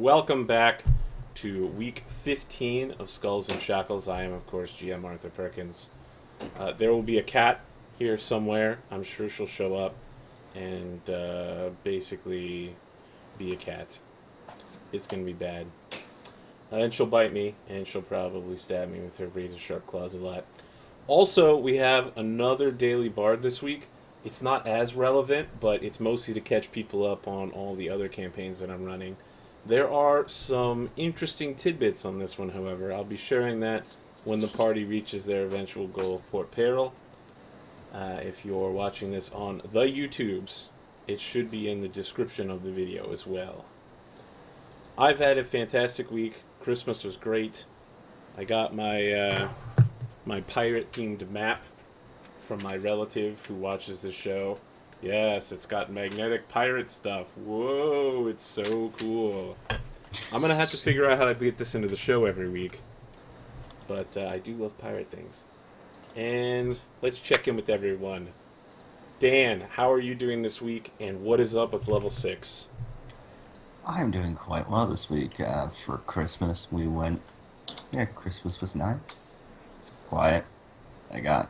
Welcome back to week 15 of Skulls and Shackles. I am, of course, GM Arthur Perkins. There will be a cat here somewhere. I'm sure she'll show up and basically be a cat. It's going to be bad. And she'll bite me, and she'll probably stab me with her razor-sharp claws a lot. Also, we have another Daily Bard this week. It's not as relevant, but it's mostly to catch people up on all the other campaigns that I'm running. There are some interesting tidbits on this one, however. I'll be sharing that when the party reaches their eventual goal of Port Peril. If you're watching this on the YouTubes, it should be in the description of the video as well. I've had a fantastic week. Christmas was great. I got my my pirate-themed map from my relative who watches the show. Yes, it's got magnetic pirate stuff. Whoa, it's so cool. I'm going to have to figure out how to get this into the show every week. But I do love pirate things. And let's check in with everyone. Dan, how are you doing this week, and what is up with level 6? I'm doing quite well this week. For Christmas, we went... Yeah, Christmas was nice. Quiet. I got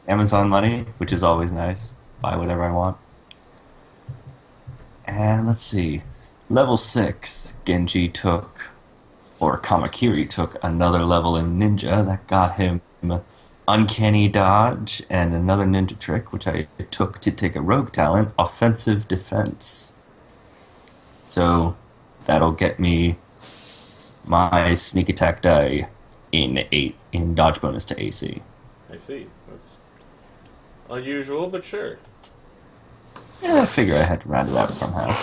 Amazon money, which is always nice. Buy whatever I want. And let's see. Level 6, Genji took, or Kamakiri took another level in Ninja that got him Uncanny Dodge and another ninja trick, which I took to take a rogue talent, Offensive Defense. So that'll get me my sneak attack die in dodge bonus to AC. I see. That's unusual, but sure. Yeah, I figure I had to round it out somehow.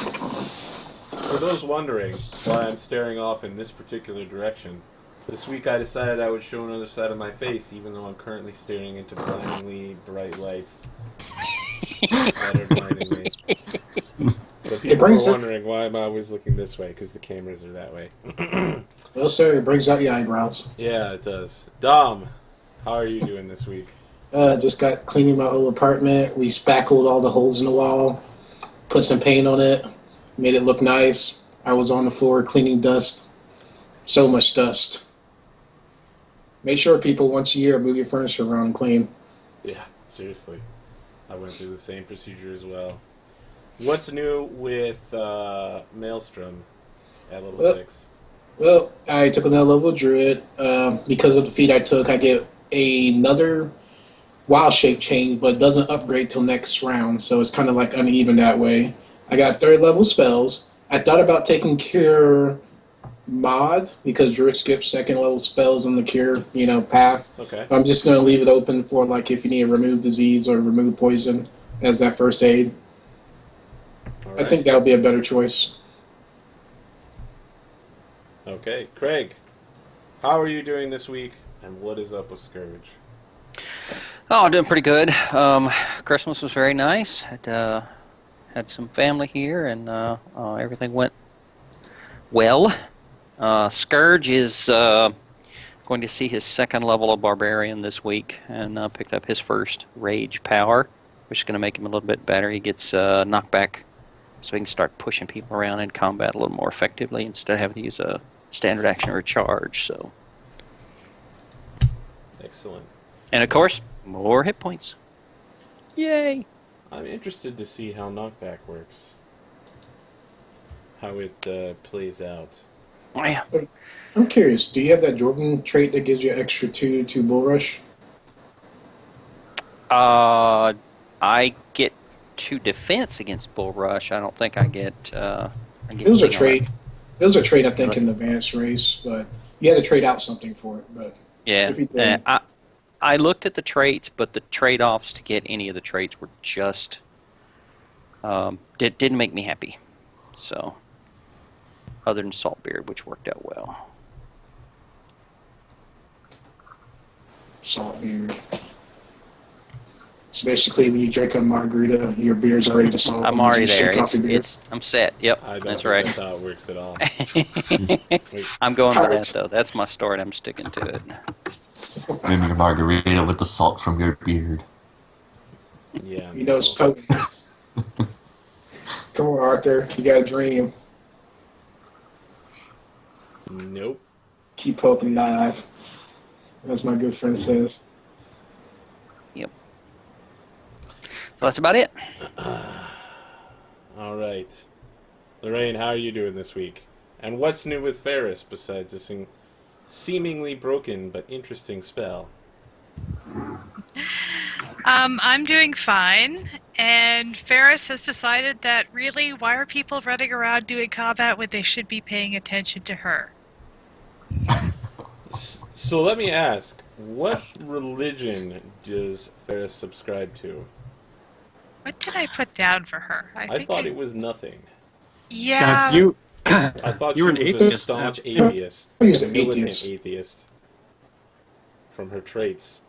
For those wondering why I'm staring off in this particular direction, this week I decided I would show another side of my face, even though I'm currently staring into blindingly bright lights that are blinding me. So people are wondering why I'm always looking this way, because the cameras are that way. Well, sir, it brings out your eyebrows. Yeah, it does. Dom, how are you doing this week? Just got cleaning my old apartment. We spackled all the holes in the wall, put some paint on it, made it look nice. I was on the floor cleaning dust. So much dust. Make sure people once a year move your furniture around and clean. Yeah, seriously. I went through the same procedure as well. What's new with Maelstrom at level 6? Well, I took another level of Druid. Because of the feat I took, I get another wild shape change, but it doesn't upgrade till next round, so it's kind of like uneven that way. I got 3rd level spells. I thought about taking Cure Mod, because Druid skips 2nd level spells on the Cure, path. Okay. I'm just going to leave it open for, like, if you need to remove disease or remove poison as that first aid. Right. I think that would be a better choice. Okay. Craig, how are you doing this week, and what is up with Scourge? Oh, I'm doing pretty good. Christmas was very nice. Had some family here, and everything went well. Scourge is going to see his 2nd level of Barbarian this week, and picked up his first Rage Power, which is going to make him a little bit better. He gets knockback, so he can start pushing people around in combat a little more effectively instead of having to use a standard action or a charge. So, excellent. And of course, more hit points. Yay! I'm interested to see how knockback works. How it plays out. Oh, yeah. I'm curious, do you have that Jordan trait that gives you extra 2 to Bull Rush? I get 2 defense against Bull Rush. I don't think I get... It was a trait. It was a trait, I think, in the advanced race, but you had to trade out something for it. But yeah, I looked at the traits, but the trade-offs to get any of the traits were just... didn't make me happy. So, other than Saltbeard, which worked out well. Saltbeard. So basically, when you drink a margarita, your beer's already dissolved. I'm already there. I'm set. Yep, that's right. That's how it works at all. I'm going with that, though. That's my story, and I'm sticking to it. Maybe your margarita with the salt from your beard. Yeah. It's potent. Come on, Arthur. You got a dream. Nope. Keep poking my eyes, as my good friend says. Yep. So that's about it. All right. Lorraine, how are you doing this week? And what's new with Ferris besides this seemingly broken but interesting spell? I'm doing fine, and Ferris has decided that really, why are people running around doing combat when they should be paying attention to her? So let me ask, what religion does Ferris subscribe to? What did I put down for her? I thought it was nothing. Yeah, You I thought you she were an was a atheist. staunch atheist, He's a an militant atheist. atheist from her traits.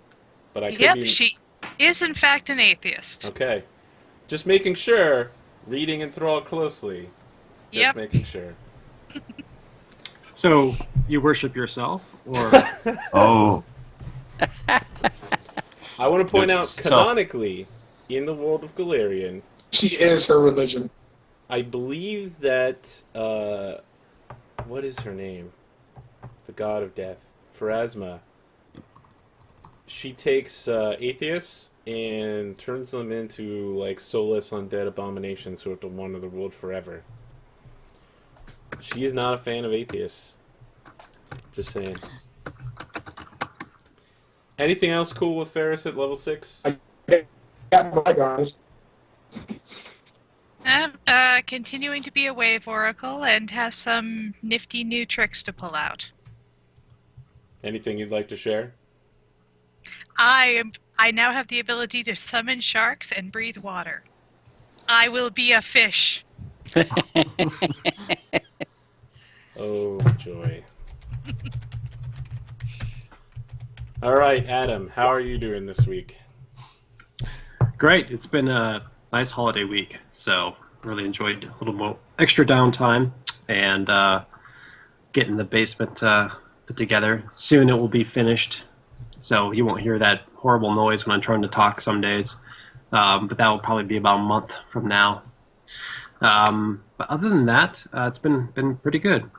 But I could yep, be she is in fact an atheist. okay. Just making sure, reading Enthrall closely. Just Yep. making sure. So you worship yourself, or Oh, I want to point out, Self- canonically, in the world of Galarian, She is her religion. I believe that, what is her name? The god of death. Pharasma. She takes atheists and turns them into, like, soulless undead abominations who have to wander the world forever. She is not a fan of atheists. Just saying. Anything else cool with Ferris at level 6? Got my guys. Continuing to be a wave oracle and has some nifty new tricks to pull out. Anything you'd like to share? I now have the ability to summon sharks and breathe water. I will be a fish. Oh, joy. All right, Adam, how are you doing this week? great. It's been a nice holiday week, so really enjoyed a little more extra downtime and getting the basement put together. Soon it will be finished, so you won't hear that horrible noise when I'm trying to talk some days. But that will probably be about a month from now. But other than that, it's been pretty good.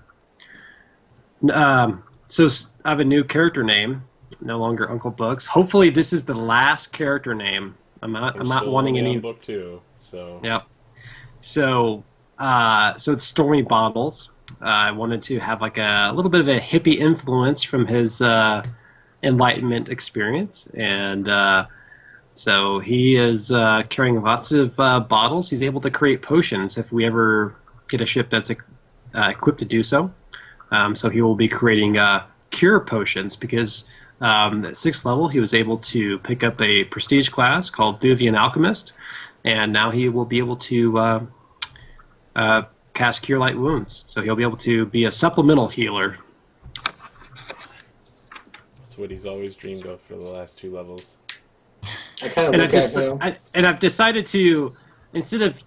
So I have a new character name, no longer Uncle Books. Hopefully, this is the last character name. I'm not wanting only any. on book 2, so Yep. So it's Stormy Bottles. I wanted to have like a little bit of a hippie influence from his Enlightenment experience, and so he is carrying lots of bottles. He's able to create potions if we ever get a ship that's equipped to do so. So he will be creating cure potions because at 6th level he was able to pick up a prestige class called Vivian Alchemist, and now he will be able to cast Cure Light Wounds. So he'll be able to be a supplemental healer. that's what he's always dreamed of for the last 2 levels. I kind of And look at him. I've decided to, instead of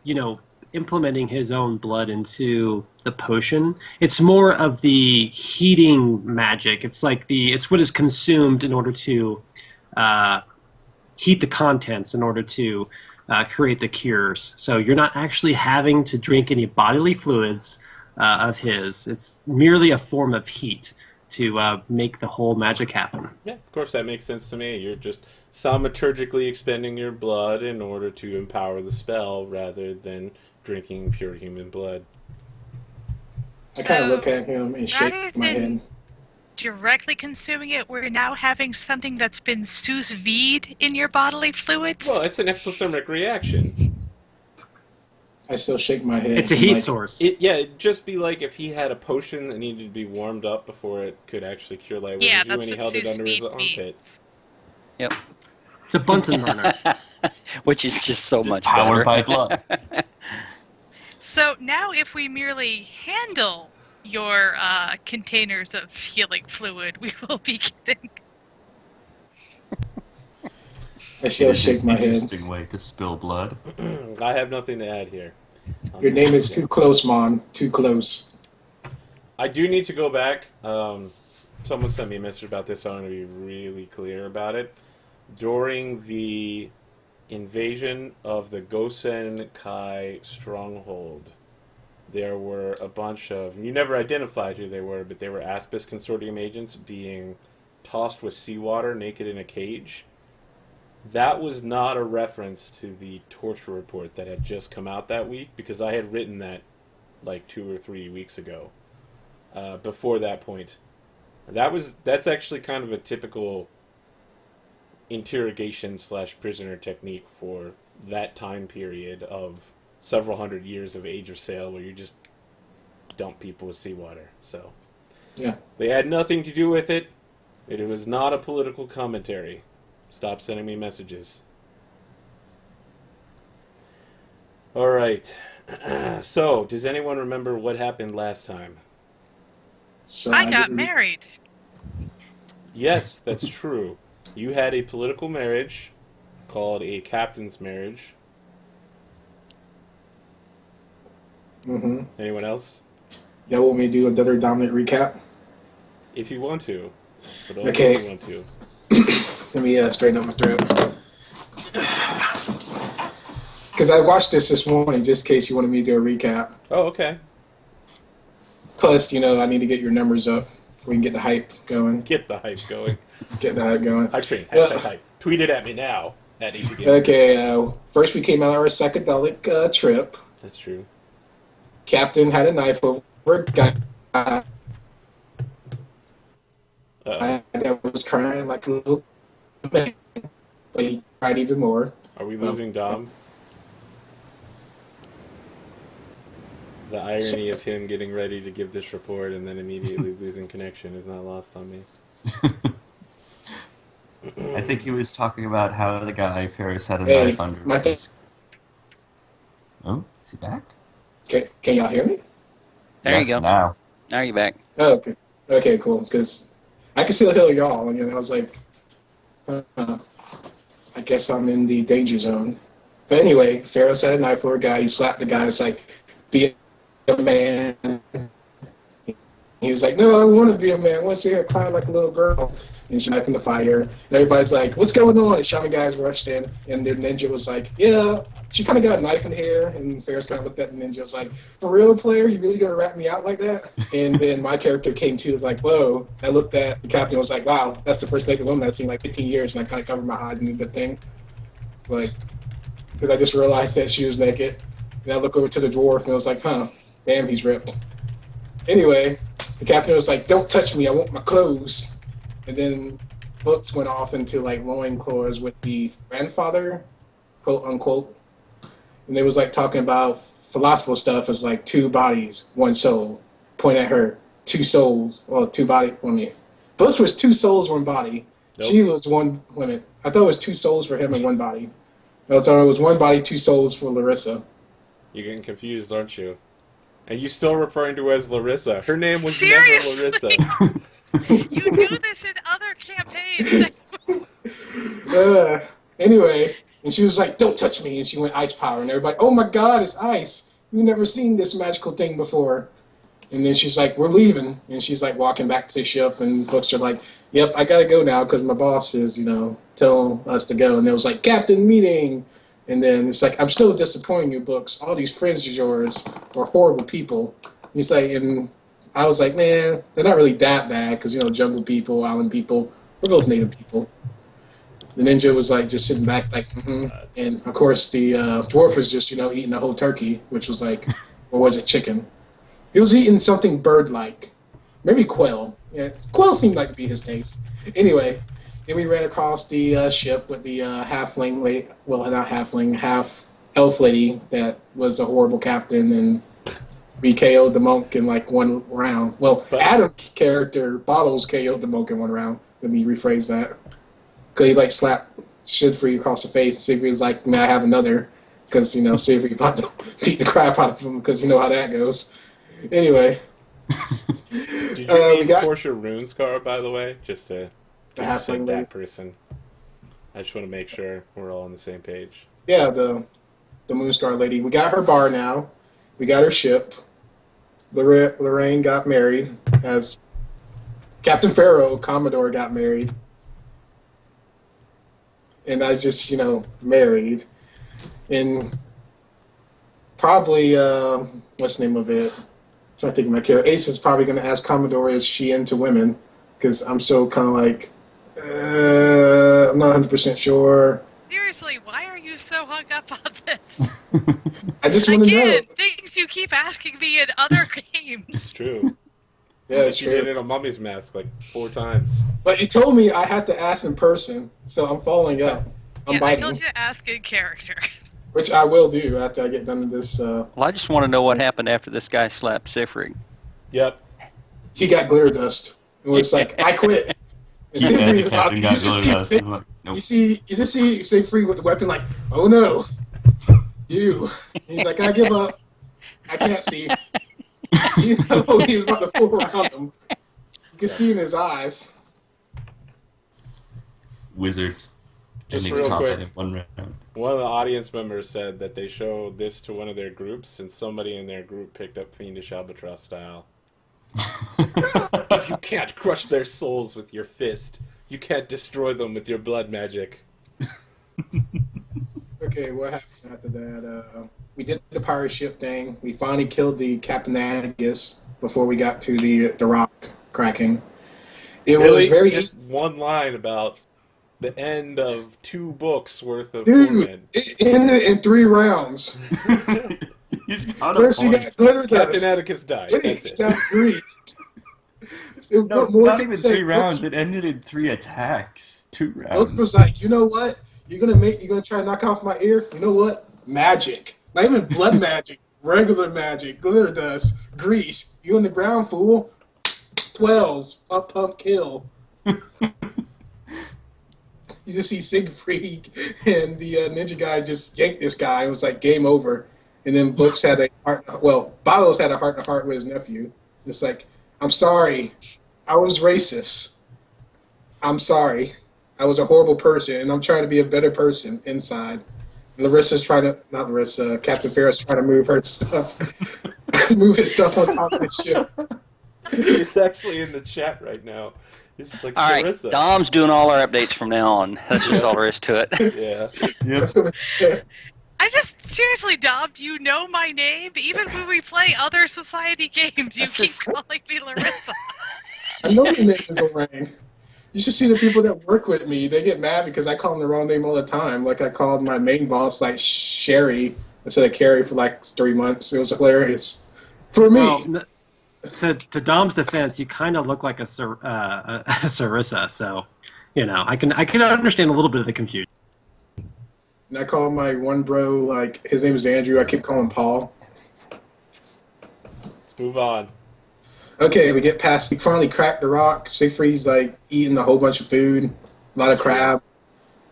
implementing his own blood into the potion, it's more of the heating magic. It's like it's what is consumed in order to heat the contents in order to create the cures. So you're not actually having to drink any bodily fluids of his. It's merely a form of heat to make the whole magic happen. Yeah, of course that makes sense to me. You're just thaumaturgically expending your blood in order to empower the spell rather than drinking pure human blood. I kind of So, look at him and rather shake my than- head. Directly consuming it, we're now having something that's been sous vide in your bodily fluids. Well, it's an exothermic reaction. I still shake my head. It's a and heat like, source. It'd just be like if he had a potion that needed to be warmed up before it could actually cure light wounds Yeah, you, that's and he what held it sous under his vide armpit. means. Yep. It's a Bunsen burner. Which is just so much powered better. by blood. So now if we merely handle your containers of healing fluid, we will be getting... I still shake my head. Interesting way to spill blood. I have nothing to add here. Your name is too close, Mon. Too close. I do need to go back. Someone sent me a message about this, so I want to be really clear about it. During the invasion of the Gosen Kai stronghold, there were a bunch of, you never identified who they were, but they were Aspis Consortium agents being tossed with seawater naked in a cage. That was not a reference to the torture report that had just come out that week, because I had written that like 2 or 3 weeks ago. Before that point, that's actually kind of a typical interrogation / prisoner technique for that time period of several hundred years of Age of Sail, where you just dump people with seawater. So Yeah. they had nothing to do with it. It was not a political commentary. Stop sending me messages. All right. So, does anyone remember what happened last time? So I got didn't- married. Yes, that's true. You had a political marriage called a captain's marriage. Mhm. Anyone else? Y'all want me to do another dominant recap? If you want to. But only Okay. if you want to. Let me straighten up my throat. Because I watched this morning, just in case you wanted me to do a recap. Oh, okay. Plus, I need to get your numbers up. We can get the hype going. Get the hype going. Get the hype going. Hype train. Yeah. Hashtag hype. Tweet it at me now. At APGaming. Okay, first we came out on our psychedelic trip. That's true. Captain had a knife over a guy Uh-oh. that was crying like a little man, but he cried even more. Are we losing Dom? The irony of him getting ready to give this report and then immediately losing connection is not lost on me. I think he was talking about how the guy Ferris had a Hey, knife under my his... Oh, is he back? Can y'all hear me? There yes, you go. Now. Now you're back. Oh, okay. Okay, cool. Because I can still hear y'all, and I was like, I guess I'm in the danger zone. But anyway, Ferris had a knife over a guy. He slapped the guy. It's like, be a man. He was like, no, I want to be a man. I want to see her cry like a little girl. And she's knifing the fire. And everybody's like, what's going on? And shaman guys rushed in. And the ninja was like, yeah, she kind of got a knife in here. And Ferris kind of looked at the ninja and was like, for real, player? You really going to rat me out like that? And then my character came to, was like, whoa. I looked at the captain and was like, wow, that's the first naked woman I've seen in like 15 years. And I kind of covered my eyes and did the thing. Like, because I just realized that she was naked. And I looked over to the dwarf and I was like, huh, damn, he's ripped. Anyway, the captain was like, don't touch me, I want my clothes. And then books went off into like loincloths with the grandfather, quote unquote. And they was like talking about philosophical stuff as like 2 bodies, 1 soul. Point at her, 2 souls, well, 2 bodies. I mean, Books was 2 souls, 1 body. Nope. She was 1 woman. I thought it was 2 souls for him and 1 body. I thought it was 1 body, 2 souls for Larissa. You're getting confused, aren't you? And you still referring to her as Larissa. Her name was Seriously? never Larissa. You do this in other campaigns. Anyway, and she was like, don't touch me. And she went ice power. And everybody, oh my god, it's ice. We've never seen this magical thing before. And then she's like, we're leaving. And she's like walking back to the ship. And books are like, yep, I got to go now because my boss is, telling us to go. And it was like, captain meeting. And then it's like, I'm still disappointed in you, Books. All these friends of yours are horrible people. And he's like, and I was like, man, they're not really that bad because, jungle people, island people, we're both native people. The ninja was like just sitting back like, And of course the dwarf was just, eating the whole turkey, which was like, or was it chicken? He was eating something bird-like. Maybe quail. Yeah, quail seemed like to be his taste. Anyway, then we ran across the ship with the halfling lady, well, not halfling, half elf lady that was a horrible captain, and we KO'd the monk in like 1 round. Well, Adam's character, Bottles, KO'd the monk in 1 round. Let me rephrase that. Because he like slapped Shidfree across the face, and Sigrid was like, I have another. Because, Sigrid about to beat the crap out of him, because you know how that goes. Anyway. Did you name Portia Runescar, by the way? Just to The say halfling that lady. person. I just want to make sure we're all on the same page. Yeah, the Moonstar lady. We got her bar now. We got her ship. Lorraine got married, as Captain Pharaoh, Commodore, got married. And I was just, married. And Probably, what's the name of it? I'm trying to think of my character. Ace is probably going to ask Commodore, is she into women? Because I'm so kind of like, I'm not 100% sure. Seriously, why are you so hung up on this? I just want to know. Again, things you keep asking me in other games. It's true. Yeah, it's You did true. it on Mummy's Mask like 4 times. But you told me I had to ask in person, so I'm following up. I'm Yeah, I biting, told you to ask in character. which I will do after I get done with this. Well, I just want to know what happened after this guy slapped Sifrig. Yep. He got glitter dust. It was like, I quit. And Yeah, Siegfried the is like, captain you got just really see, dust. I'm like, nope. you just see Siegfried with the weapon like, oh no, you. He's like, I give up. I can't see. He's about to pull around him. You can see in his eyes. Wizards. Just ending real top quick. in 1 round. One of the audience members said that they showed this to one of their groups, and somebody in their group picked up Fiendish Albatross style. If you can't crush their souls with your fist, you can't destroy them with your blood magic. Okay, what happened after that? We did the pirate ship thing. We finally killed the Captain Agus before we got to the rock cracking. It was Really? very Just one line about the end of 2 books worth of dude. torment. It ended in 3 rounds. He's got a First, you got point. glitter Captain dust. Atticus died. Then That's he it. got greased. It No, put more not to even say, 3 rounds. It ended in 3 attacks. 2 Oak was rounds. like, you know what? You're gonna try to knock off my ear. You know what? Magic. Not even blood magic. Regular magic. Glitter dust. Grease. You on the ground, fool. 12s. Pump, pump, kill. You just see Siegfried and the ninja guy just yanked this guy. It was like game over. And then Books had a heart. Well, Balos had a heart to heart with his nephew. It's like, I'm sorry. I was racist. I'm sorry. I was a horrible person, and I'm trying to be a better person inside. And Larissa's trying to, not Larissa, Captain Ferris trying to move her stuff, move his stuff on top of the ship. It's actually in the chat right now. It's just like, All right, Sarissa. Dom's doing all our updates from now on. That's just all there is to it. Yeah. Yep. Yeah. I just, seriously, Dom, do you know my name? Even when we play other society games, you That's keep just- calling me Larissa. I know your name is Lorraine. You should see the people that work with me. They get mad because I call them the wrong name all the time. Like I called my main boss like Sherry instead of Carrie for like 3 months. It was hilarious. For me. Well, to Dom's defense, you kind of look like a Sarissa, so you know I can understand a little bit of the confusion. And I call my one bro, like, his name is Andrew. I keep calling him Paul. Let's move on. Okay, we finally cracked the rock. Siegfried's, like, eating a whole bunch of food. A lot of crab.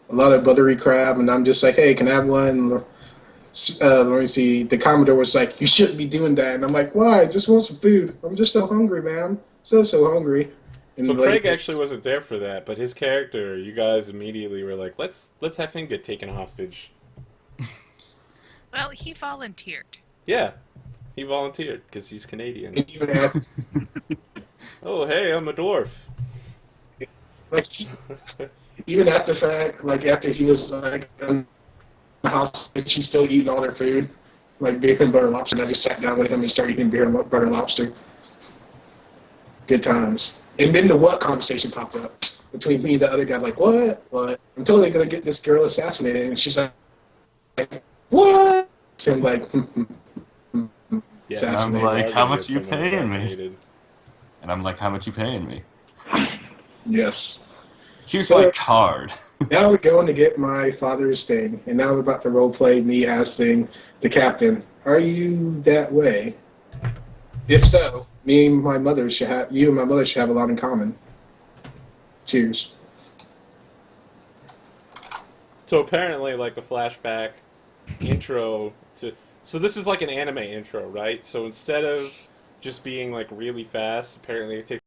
A lot of buttery crab. And I'm just like, hey, can I have one? Let me see. The Commodore was like, you shouldn't be doing that. And I'm like, why? I just want some food. I'm just so hungry, man. So hungry. And So like, Craig actually wasn't there for that, but his character, you guys immediately were like, let's have him get taken hostage. Well, he volunteered. Yeah, he volunteered because he's Canadian. and even after, Oh, hey, I'm a dwarf. like, even after the fact, like, after he was, like, in the house, she's still eating all their food. Like, beer and butter lobster. And I just sat down with him and started eating beer and butter lobster. Good times. And then the what conversation popped up between me and the other guy. Like, what? What? I'm totally going to get this girl assassinated. And she's like what? And like, Yeah, And I'm they like, are how gonna much get you someone paying me? assassinated. And I'm like, how much you paying me? yes. Here's my card. Now we're going to get my father's thing. And now we're about to roleplay me asking the captain, are you that way? If so, me and my mother should have, you and my mother should have a lot in common. Cheers. So apparently, like the flashback intro to, so this is like an anime intro, right? So instead of just being like really fast, apparently it takes